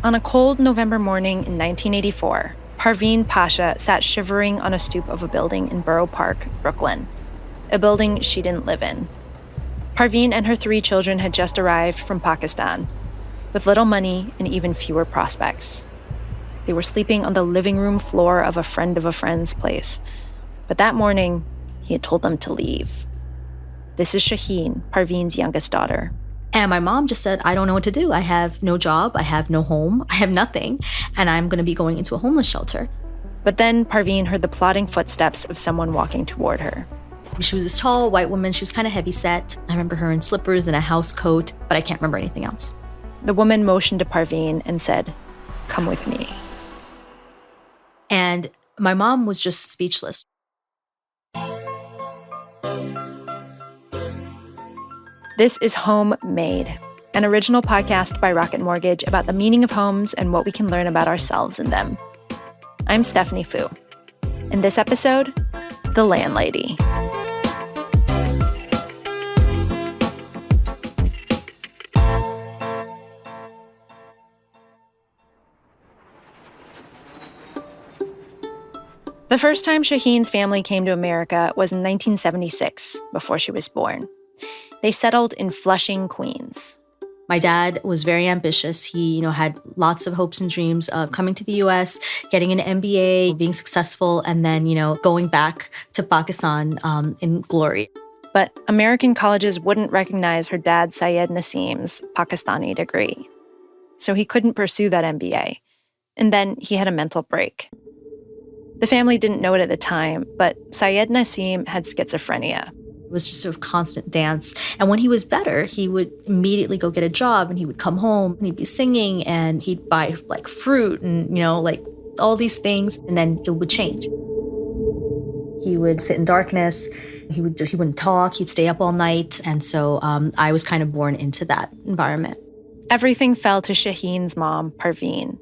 On a cold November morning in 1984, Shaheen Pasha sat shivering on a stoop of a building in Borough Park, Brooklyn, a building she didn't live in. Parveen and her 3 children had just arrived from Pakistan, with little money and even fewer prospects. They were sleeping on the living room floor of a friend's place, but that morning, he had told them to leave. This is Shaheen, Parveen's youngest daughter. And my mom just said, I don't know what to do. I have no job, I have no home, I have nothing, and I'm going to be going into a homeless shelter. But then Parveen heard the plodding footsteps of someone walking toward her. She was this tall white woman. She was kind of heavy set. I remember her in slippers and a house coat, but I can't remember anything else. The woman motioned to Parveen and said, "Come with me." And my mom was just speechless. This is Homemade, an original podcast by Rocket Mortgage about the meaning of homes and what we can learn about ourselves in them. I'm Stephanie Fu. In this episode, The Landlady. The first time Shaheen's family came to America was in 1976, before she was born. They settled in Flushing, Queens. My dad was very ambitious. He, had lots of hopes and dreams of coming to the U.S., getting an MBA, being successful, and then, going back to Pakistan in glory. But American colleges wouldn't recognize her dad Syed Naseem's Pakistani degree. So he couldn't pursue that MBA. And then he had a mental break. The family didn't know it at the time, but Syed Naseem had schizophrenia. It was just sort of constant dance. And when he was better, he would immediately go get a job and he would come home and he'd be singing and he'd buy fruit and, all these things. And then it would change. He would sit in darkness. He wouldn't talk. He'd stay up all night. And so I was kind of born into that environment. Everything fell to Shaheen's mom, Parveen.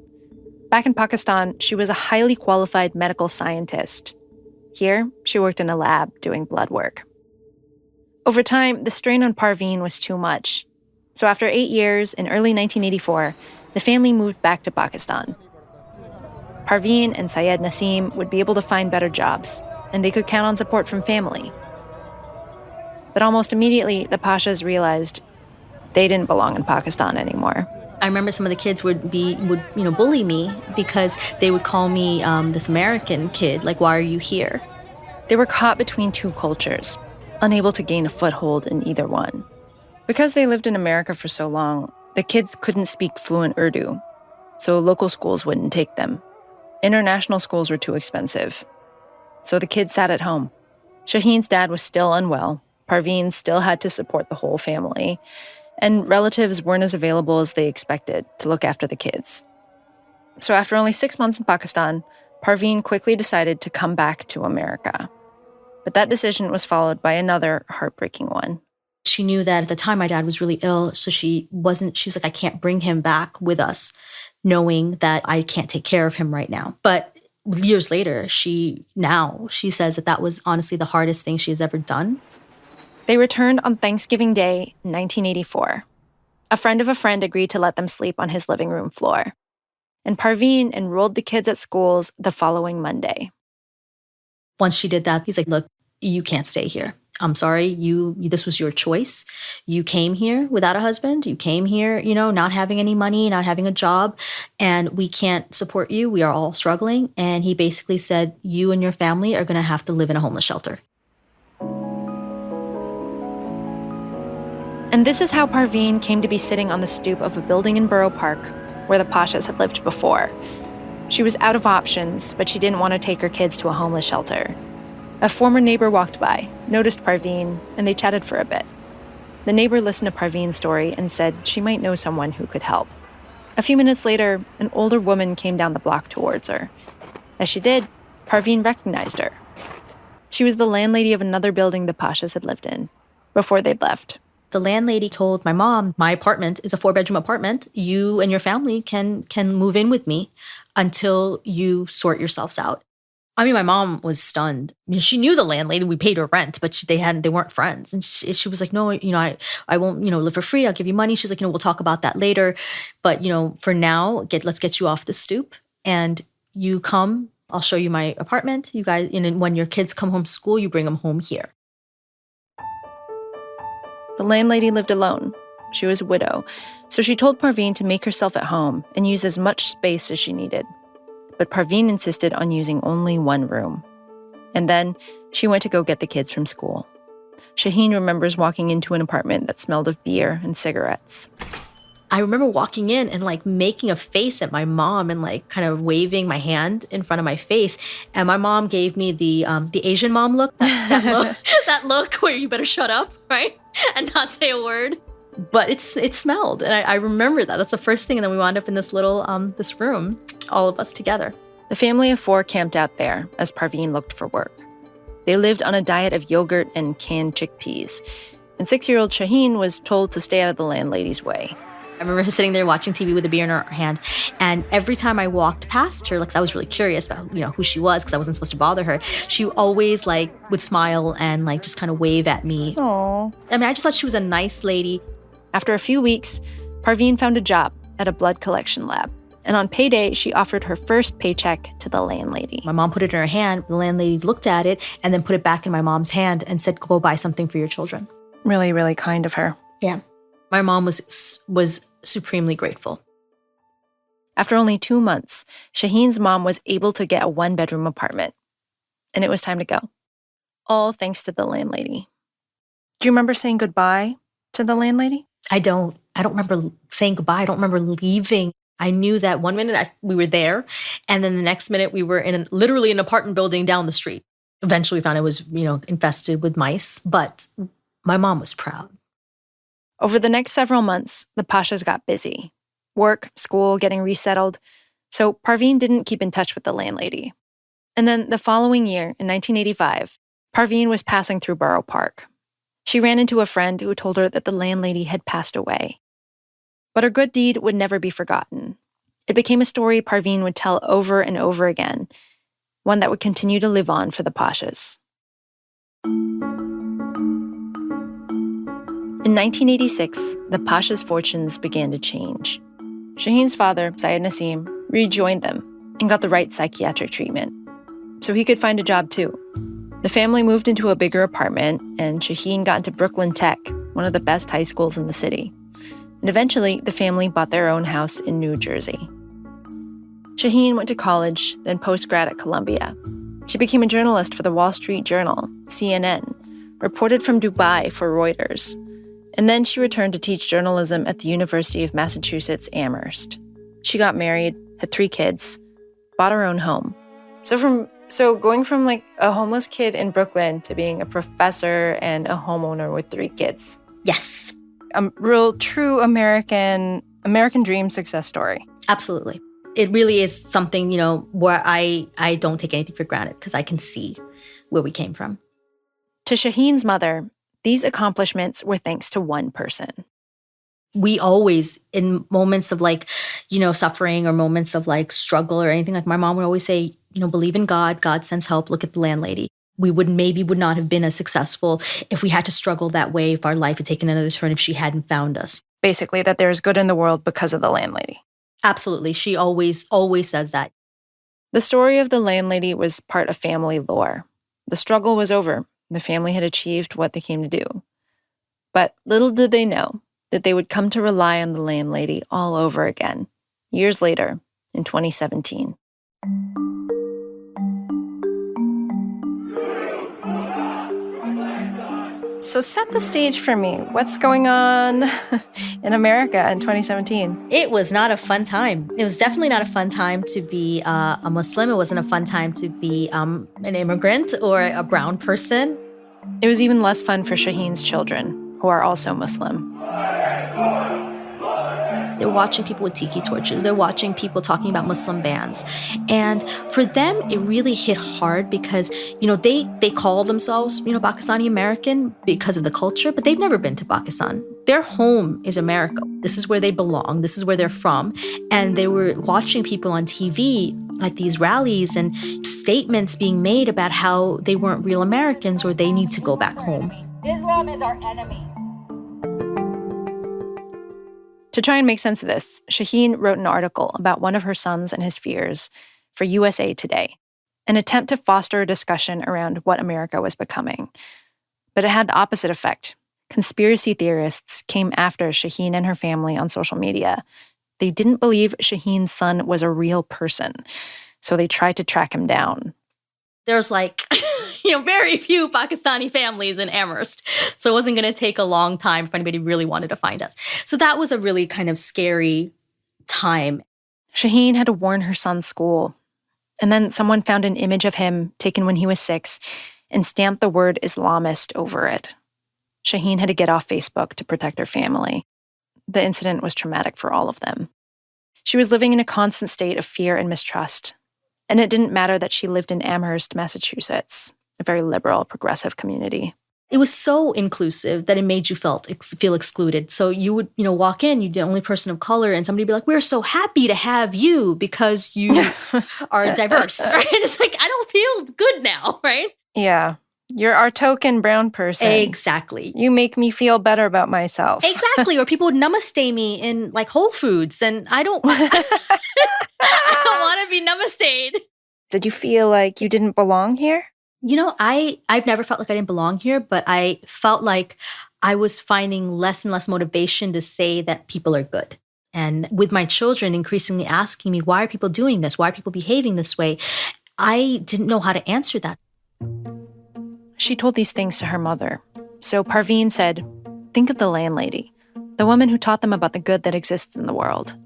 Back in Pakistan, she was a highly qualified medical scientist. Here, she worked in a lab doing blood work. Over time, the strain on Parveen was too much. So after 8 years, in early 1984, the family moved back to Pakistan. Parveen and Syed Naseem would be able to find better jobs, and they could count on support from family. But almost immediately, the Pashas realized they didn't belong in Pakistan anymore. I remember some of the kids would bully me because they would call me this American kid, why are you here? They were caught between 2 cultures, unable to gain a foothold in either one. Because they lived in America for so long, the kids couldn't speak fluent Urdu, so local schools wouldn't take them. International schools were too expensive, so the kids sat at home. Shaheen's dad was still unwell. Parveen still had to support the whole family, and relatives weren't as available as they expected to look after the kids. So after only 6 months in Pakistan, Parveen quickly decided to come back to America. But that decision was followed by another heartbreaking one. She knew that at the time my dad was really ill, so she was like, I can't bring him back with us, knowing that I can't take care of him right now. But years later, she says that was honestly the hardest thing she has ever done. They returned on Thanksgiving Day, 1984. A friend of a friend agreed to let them sleep on his living room floor. And Parveen enrolled the kids at schools the following Monday. Once she did that, he's like, look, you can't stay here. I'm sorry, this was your choice. You came here without a husband. You came here, not having any money, not having a job, and we can't support you. We are all struggling. And he basically said, you and your family are going to have to live in a homeless shelter. And this is how Parveen came to be sitting on the stoop of a building in Borough Park where the Pashas had lived before. She was out of options, but she didn't want to take her kids to a homeless shelter. A former neighbor walked by, noticed Parveen, and they chatted for a bit. The neighbor listened to Parveen's story and said she might know someone who could help. A few minutes later, an older woman came down the block towards her. As she did, Parveen recognized her. She was the landlady of another building the Pashas had lived in before they'd left. The landlady told my mom, my apartment is a 4-bedroom apartment. You and your family can move in with me until you sort yourselves out. I mean, my mom was stunned. I mean, she knew the landlady. We paid her rent, but they weren't friends. And she was like, no, I won't, live for free. I'll give you money. She's like, we'll talk about that later. But, for now, let's get you off the stoop and you come. I'll show you my apartment. You guys, and when your kids come home from school, you bring them home here. The landlady lived alone. She was a widow, so she told Parveen to make herself at home and use as much space as she needed. But Parveen insisted on using only one room. And then she went to go get the kids from school. Shaheen remembers walking into an apartment that smelled of beer and cigarettes. I remember walking in and making a face at my mom and kind of waving my hand in front of my face. And my mom gave me the Asian mom look, that look where you better shut up, right? And not say a word. But it smelled. And I remember that. That's the first thing. And then we wound up in this little, this room, all of us together. The family of 4 camped out there as Parveen looked for work. They lived on a diet of yogurt and canned chickpeas. And 6-year-old Shaheen was told to stay out of the landlady's way. I remember sitting there watching TV with a beer in her hand. And every time I walked past her, I was really curious about, who she was because I wasn't supposed to bother her. She always would smile and just kind of wave at me. Aww. I mean, I just thought she was a nice lady. After a few weeks, Parveen found a job at a blood collection lab. And on payday, she offered her first paycheck to the landlady. My mom put it in her hand. The landlady looked at it and then put it back in my mom's hand and said, go buy something for your children. Really, really kind of her. Yeah. My mom was supremely grateful. After only 2 months, Shaheen's mom was able to get a 1-bedroom apartment. And it was time to go. All thanks to the landlady. Do you remember saying goodbye to the landlady? I don't remember saying goodbye. I don't remember leaving. I knew that one minute we were there, and then the next minute we were literally an apartment building down the street. Eventually we found it was, infested with mice, but my mom was proud. Over the next several months, the Pashas got busy. Work, school, getting resettled. So Parveen didn't keep in touch with the landlady. And then the following year, in 1985, Parveen was passing through Borough Park. She ran into a friend who told her that the landlady had passed away. But her good deed would never be forgotten. It became a story Parveen would tell over and over again, one that would continue to live on for the Pashas. In 1986, the Pashas' fortunes began to change. Shaheen's father, Syed Naseem, rejoined them and got the right psychiatric treatment, so he could find a job too. The family moved into a bigger apartment, and Shaheen got into Brooklyn Tech, one of the best high schools in the city. And eventually, the family bought their own house in New Jersey. Shaheen went to college, then postgrad at Columbia. She became a journalist for the Wall Street Journal, CNN, reported from Dubai for Reuters. And then she returned to teach journalism at the University of Massachusetts Amherst. She got married, had 3 kids, bought her own home. So going from a homeless kid in Brooklyn to being a professor and a homeowner with 3 kids. Yes. A real true American dream success story. Absolutely. It really is something, where I don't take anything for granted because I can see where we came from. To Shaheen's mother, these accomplishments were thanks to one person. We always, in moments of suffering or moments of struggle or anything, my mom would always say, believe in God. God sends help. Look at the landlady. We would not have been as successful if we had to struggle that way, if our life had taken another turn, if she hadn't found us. Basically, that there's good in the world because of the landlady. Absolutely. She always says that. The story of the landlady was part of family lore. The struggle was over. The family had achieved what they came to do. But little did they know that they would come to rely on the landlady all over again, years later, in 2017. So set the stage for me. What's going on in America in 2017? It was not a fun time. It was definitely not a fun time to be a Muslim. It wasn't a fun time to be an immigrant or a brown person. It was even less fun for Shaheen's children, who are also Muslim. They're watching people with tiki torches. They're watching people talking about Muslim bans. And for them, it really hit hard because, they call themselves, Pakistani American because of the culture, but they've never been to Pakistan. Their home is America. This is where they belong. This is where they're from. And they were watching people on TV at these rallies and statements being made about how they weren't real Americans or they need to go back home. Islam is our enemy. To try and make sense of this, Shaheen wrote an article about one of her sons and his fears for USA Today, an attempt to foster a discussion around what America was becoming. But it had the opposite effect. Conspiracy theorists came after Shaheen and her family on social media. They didn't believe Shaheen's son was a real person, so they tried to track him down. There's very few Pakistani families in Amherst. So it wasn't going to take a long time if anybody really wanted to find us. So that was a really kind of scary time. Shaheen had to warn her son's school. And then someone found an image of him taken when he was 6 and stamped the word Islamist over it. Shaheen had to get off Facebook to protect her family. The incident was traumatic for all of them. She was living in a constant state of fear and mistrust. And it didn't matter that she lived in Amherst, Massachusetts, a very liberal, progressive community. It was so inclusive that it made you feel excluded. So you would, walk in, you're the only person of color, and somebody would be like, "We're so happy to have you because you are diverse," right? It's like, I don't feel good now, right? Yeah. You're our token brown person. Exactly. You make me feel better about myself. Exactly. Or people would namaste me in Whole Foods, and I don't want to be namasteed. Did you feel like you didn't belong here? I've never felt like I didn't belong here, but I felt like I was finding less and less motivation to say that people are good. And with my children increasingly asking me, why are people doing this? Why are people behaving this way? I didn't know how to answer that. She told these things to her mother. So Parveen said, think of the landlady, the woman who taught them about the good that exists in the world.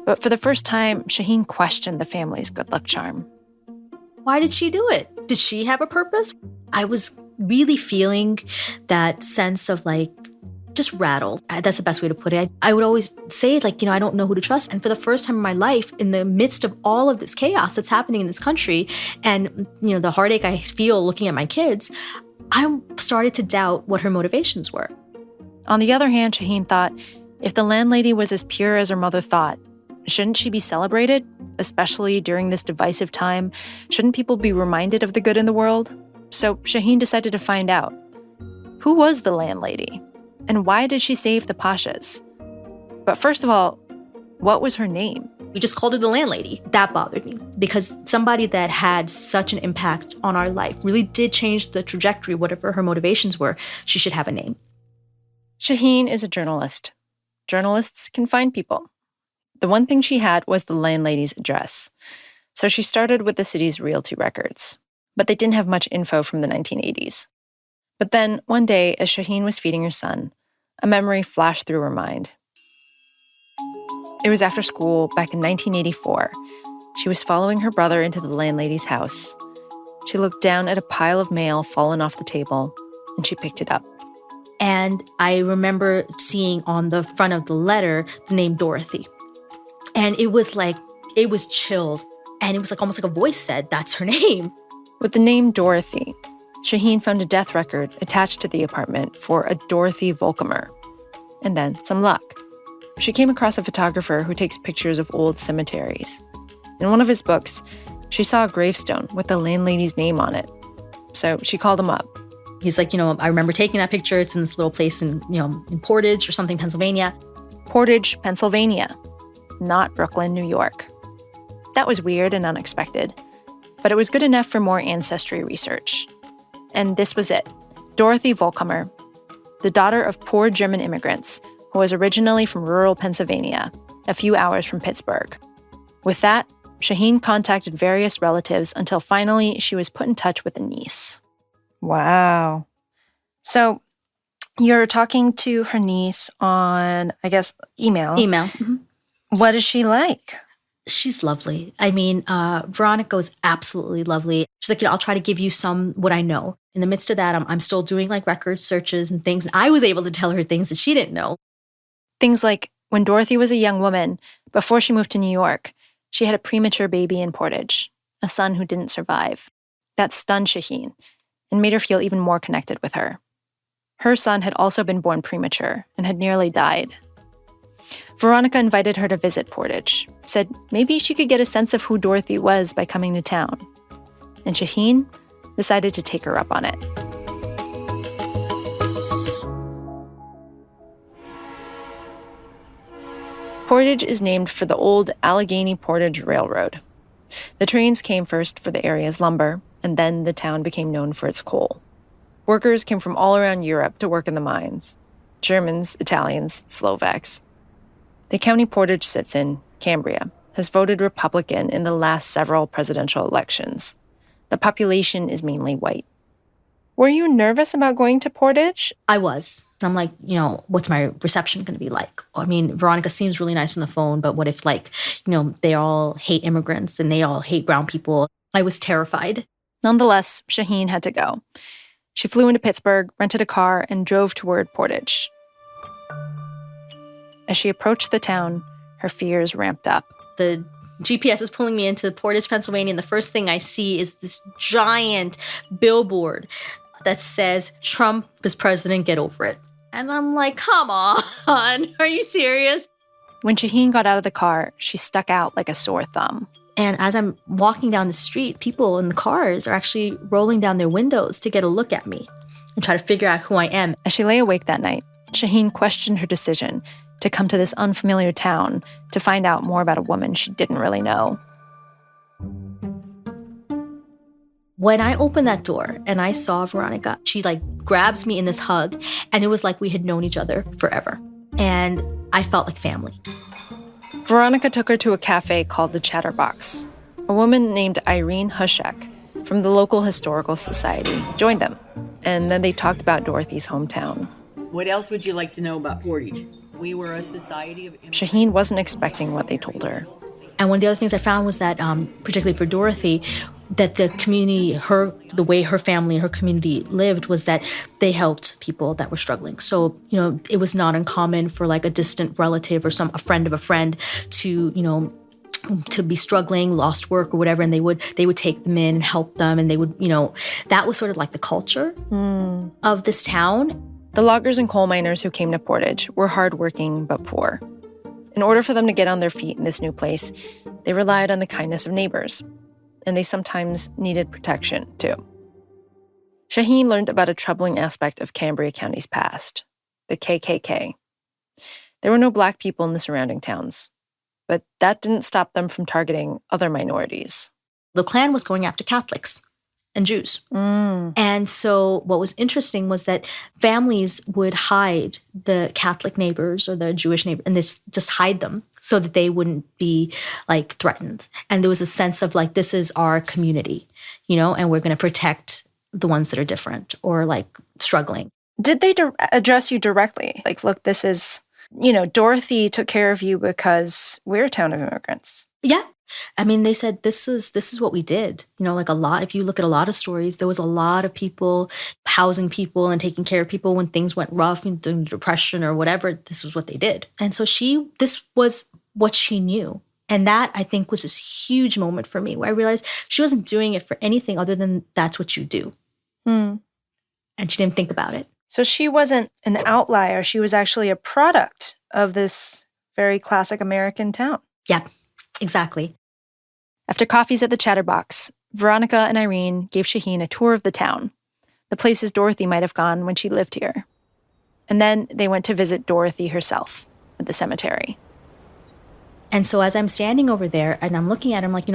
But for the first time, Shaheen questioned the family's good luck charm. Why did she do it? Did she have a purpose? I was really feeling that sense of just rattled. That's the best way to put it. I would always say I don't know who to trust. And for the first time in my life, in the midst of all of this chaos that's happening in this country and, the heartache I feel looking at my kids, I started to doubt what her motivations were. On the other hand, Shaheen thought, if the landlady was as pure as her mother thought, shouldn't she be celebrated? Especially during this divisive time, shouldn't people be reminded of the good in the world? So Shaheen decided to find out. Who was the landlady? And why did she save the Pashas? But first of all, what was her name? We just called her the landlady. That bothered me because somebody that had such an impact on our life really did change the trajectory, whatever her motivations were. She should have a name. Shaheen is a journalist. Journalists can find people. The one thing she had was the landlady's address. So she started with the city's realty records. But they didn't have much info from the 1980s. But then, one day, as Shaheen was feeding her son, a memory flashed through her mind. It was after school, back in 1984. She was following her brother into the landlady's house. She looked down at a pile of mail fallen off the table, and she picked it up. And I remember seeing on the front of the letter the name Dorothy. And it was chills. And it was almost like a voice said, that's her name. With the name Dorothy, Shaheen found a death record attached to the apartment for a Dorothy Volkamer. And then some luck. She came across a photographer who takes pictures of old cemeteries. In one of his books, she saw a gravestone with the landlady's name on it. So she called him up. He's like, I remember taking that picture. It's in this little place in Portage or something, Pennsylvania. Portage, Pennsylvania. Not Brooklyn, New York. That was weird and unexpected. But it was good enough for more ancestry research. And this was it. Dorothy Volkamer, the daughter of poor German immigrants who was originally from rural Pennsylvania, a few hours from Pittsburgh. With that, Shaheen contacted various relatives until finally she was put in touch with a niece. Wow. So you're talking to her niece on, I guess, email. Email. Mm-hmm. What is she like? She's lovely. I mean, Veronica was absolutely lovely. She's like, I'll try to give you what I know. In the midst of that, I'm still doing record searches and things. And I was able to tell her things that she didn't know. Things like When Dorothy was a young woman, before she moved to New York, she had a premature baby in Portage, a son who didn't survive. That stunned Shaheen and made her feel even more connected with her. Her son had also been born premature and had nearly died. Veronica invited her to visit Portage, said maybe she could get a sense of who Dorothy was by coming to town. And Shaheen decided to take her up on it. Portage is named for the old Allegheny-Portage Railroad. The trains came first for the area's lumber, and then the town became known for its coal. Workers came from all around Europe to work in the mines. Germans, Italians, Slovaks. The county Portage sits in, Cambria, has voted Republican in the last several presidential elections. The population is mainly white. Were you nervous about going to Portage? I was. I'm like, what's my reception going to be like? I mean, Veronica seems really nice on the phone, but what if, they all hate immigrants and they all hate brown people? I was terrified. Nonetheless, Shaheen had to go. She flew into Pittsburgh, rented a car, and drove toward Portage. As she approached the town, her fears ramped up. The GPS is pulling me into Portage, Pennsylvania, and the first thing I see is this giant billboard that says, "Trump is president, get over it." And I'm like, come on, are you serious? When Shaheen got out of the car, she stuck out like a sore thumb. And as I'm walking down the street, people in the cars are actually rolling down their windows to get a look at me and try to figure out who I am. As she lay awake that night, Shaheen questioned her decision to come to this unfamiliar town to find out more about a woman she didn't really know. When I opened that door and I saw Veronica, she grabs me in this hug, and it was like we had known each other forever. And I felt like family. Veronica took her to a cafe called the Chatterbox. A woman named Irene Hushek from the local historical society joined them, and then they talked about Dorothy's hometown. What else would you like to know about Portage? We were a society of... Shaheen wasn't expecting what they told her. And one of the other things I found was that, particularly for Dorothy, that the community, the way her family and her community lived was that they helped people that were struggling. So, it was not uncommon for a distant relative or a friend of a friend to be struggling, lost work or whatever, and they would take them in and help them, and they would, that was sort of the culture of this town. The loggers and coal miners who came to Portage were hardworking but poor. In order for them to get on their feet in this new place, they relied on the kindness of neighbors, and they sometimes needed protection, too. Shaheen learned about a troubling aspect of Cambria County's past, the KKK. There were no Black people in the surrounding towns, but that didn't stop them from targeting other minorities. The Klan was going after Catholics and Jews. And so what was interesting was that families would hide the Catholic neighbors or the Jewish neighbors, and just hide them so that they wouldn't be threatened. And there was a sense of this is our community, and we're going to protect the ones that are different or struggling. Did they address you directly? Look, this is, Dorothy took care of you because we're a town of immigrants. Yeah. I mean, they said this is what we did. A lot, if you look at a lot of stories, there was a lot of people housing people and taking care of people when things went rough during the Depression or whatever. This was what they did. And so this was what she knew. And that, I think, was this huge moment for me where I realized she wasn't doing it for anything other than that's what you do. And she didn't think about it. So she wasn't an outlier. She was actually a product of this very classic American town. Yeah, exactly. After coffees at the Chatterbox, Veronica and Irene gave Shaheen a tour of the town, the places Dorothy might have gone when she lived here. And then they went to visit Dorothy herself at the cemetery. And so as I'm standing over there and I'm looking at her, I'm like,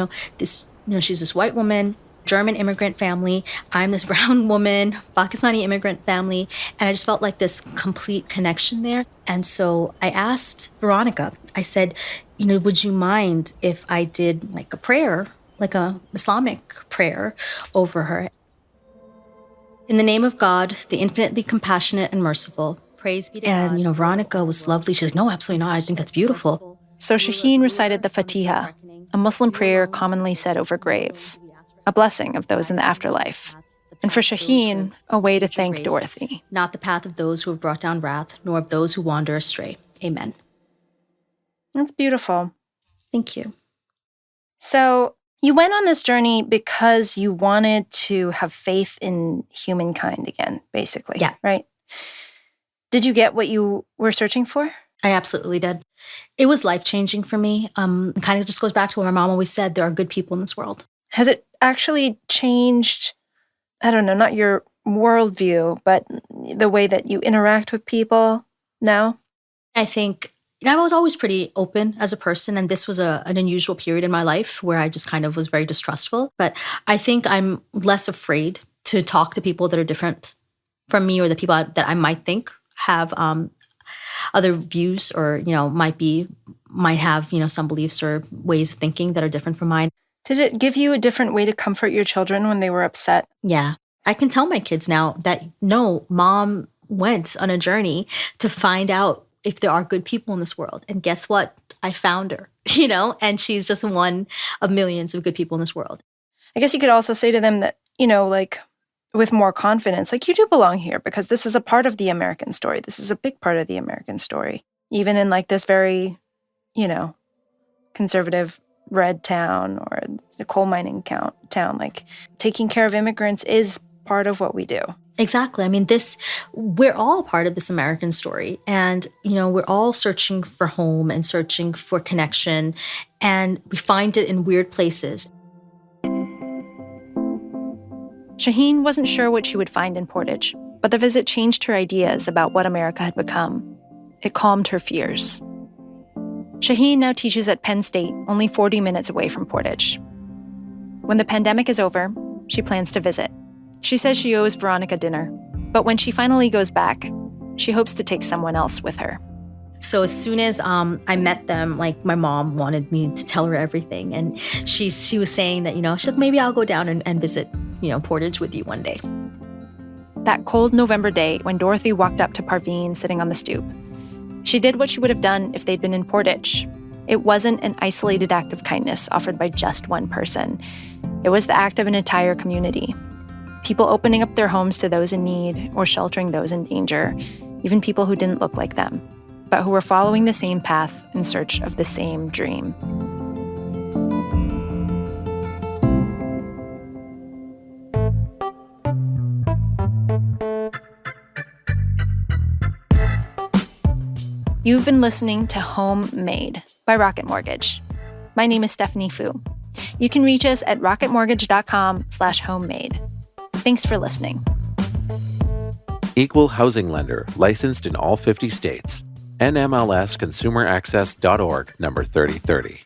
she's this white woman, German immigrant family. I'm this brown woman, Pakistani immigrant family. And I just felt like this complete connection there. And so I asked Veronica, I said, would you mind if I did a prayer, a Islamic prayer over her? In the name of God, the infinitely compassionate and merciful, praise be to God. And, Veronica was lovely. She's like, no, absolutely not. I think that's beautiful. So Shaheen recited the Fatiha, a Muslim prayer commonly said over graves, a blessing of those in the afterlife. And for Shaheen, a way to thank Dorothy. Not the path of those who have brought down wrath, nor of those who wander astray. Amen. That's beautiful. Thank you. So you went on this journey because you wanted to have faith in humankind again, basically. Yeah. Right? Did you get what you were searching for? I absolutely did. It was life-changing for me. It kind of just goes back to what my mom always said, there are good people in this world. Has it actually changed, I don't know, not your worldview, but the way that you interact with people now? I think I was always pretty open as a person, and this was an unusual period in my life where I just kind of was very distrustful. But I think I'm less afraid to talk to people that are different from me, or the people that I might think have other views, or might have some beliefs or ways of thinking that are different from mine. Did it give you a different way to comfort your children when they were upset? Yeah. I can tell my kids now that, no, mom went on a journey to find out if there are good people in this world. And guess what? I found her, and she's just one of millions of good people in this world. I guess you could also say to them that, with more confidence, you do belong here because this is a part of the American story. This is a big part of the American story. Even in this very, conservative red town or the coal mining town, taking care of immigrants is part of what we do. Exactly. I mean, we're all part of this American story. And, we're all searching for home and searching for connection. And we find it in weird places. Shaheen wasn't sure what she would find in Portage, but the visit changed her ideas about what America had become. It calmed her fears. Shaheen now teaches at Penn State, only 40 minutes away from Portage. When the pandemic is over, she plans to visit. She says she owes Veronica dinner, but when she finally goes back, she hopes to take someone else with her. So as soon as I met them, my mom wanted me to tell her everything. And she was saying that, she's like, maybe I'll go down and visit, Portage with you one day. That cold November day when Dorothy walked up to Parveen sitting on the stoop, she did what she would have done if they'd been in Portage. It wasn't an isolated act of kindness offered by just one person. It was the act of an entire community. People opening up their homes to those in need or sheltering those in danger, even people who didn't look like them, but who were following the same path in search of the same dream. You've been listening to Homemade by Rocket Mortgage. My name is Stephanie Fu. You can reach us at rocketmortgage.com/homemade. Thanks for listening. Equal housing lender, licensed in all 50 states. NMLS ConsumerAccess.org, number 3030.